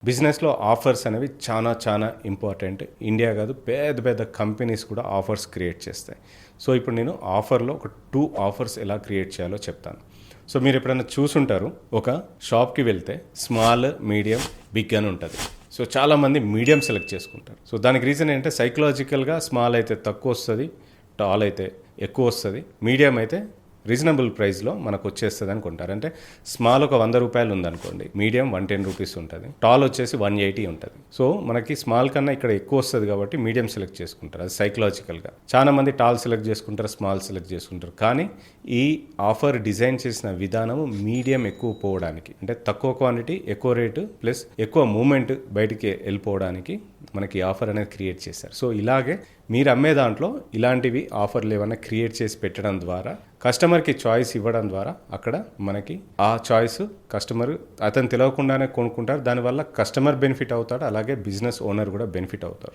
బిజినెస్‌లో ఆఫర్స్ అనేవి చాలా చాలా ఇంపార్టెంట్. ఇండియా కాదు పెద్ద పెద్ద కంపెనీస్ కూడా ఆఫర్స్ క్రియేట్ చేస్తాయి. సో, ఇప్పుడు నేను ఆఫర్‌లో ఒక 2 ఆఫర్స్ ఎలా క్రియేట్ చేయాలో చెప్తాను. సో, మీరు ఎప్పుడైనా చూసుంటారు. ఒక షాప్‌కి వెళ్తే స్మాల్, మీడియం, బిగ్ అని ఉంటది. సో, చాలామంది మీడియం సెలెక్ట్ చేసుకుంటారు. సో, దానికి రీజన్ ఏంటంటే సైకలాజికల్‌గా స్మాల్ అయితే తక్కువొస్తది. టాల్ అయితే ఎక్కువొస్తది. మీడియం అయితే రీజనబుల్ ప్రైస్లో మనకు వచ్చేస్తుంది అనుకుంటారు. అంటే స్మాల్ ఒక 100 రూపాయలు ఉందనుకోండి, మీడియం 110 రూపీస్ ఉంటుంది, టాల్ వచ్చేసి 180 ఉంటుంది. సో మనకి స్మాల్ కన్నా ఇక్కడ ఎక్కువ వస్తుంది కాబట్టి మీడియం సెలెక్ట్ చేసుకుంటారు. అది సైకలాజికల్గా. చాలా మంది టాల్ సెలెక్ట్ చేసుకుంటారు, స్మాల్ సెలెక్ట్ చేసుకుంటారు. కానీ ఈ ఆఫర్ డిజైన్ చేసిన విధానము మీడియం ఎక్కువ పోవడానికి, అంటే తక్కువ క్వాంటిటీ ఎక్కువ రేటు ప్లస్ ఎక్కువ మూమెంట్ బయటికి వెళ్ళిపోవడానికి మనకి ఆఫర్ అనేది క్రియేట్ చేశారు. సో ఇలాగే మీరు అమ్మే దాంట్లో ఇలాంటివి ఆఫర్లు ఏమైనా క్రియేట్ చేసి పెట్టడం ద్వారా కస్టమర్కి చాయిస్ ఇవ్వడం ద్వారా అక్కడ మనకి ఆ చాయిస్ కస్టమర్ అతను తెలియకుండానే కొనుక్కుంటారు. దానివల్ల కస్టమర్ బెనిఫిట్ అవుతాడు, అలాగే బిజినెస్ ఓనర్ కూడా బెనిఫిట్ అవుతారు.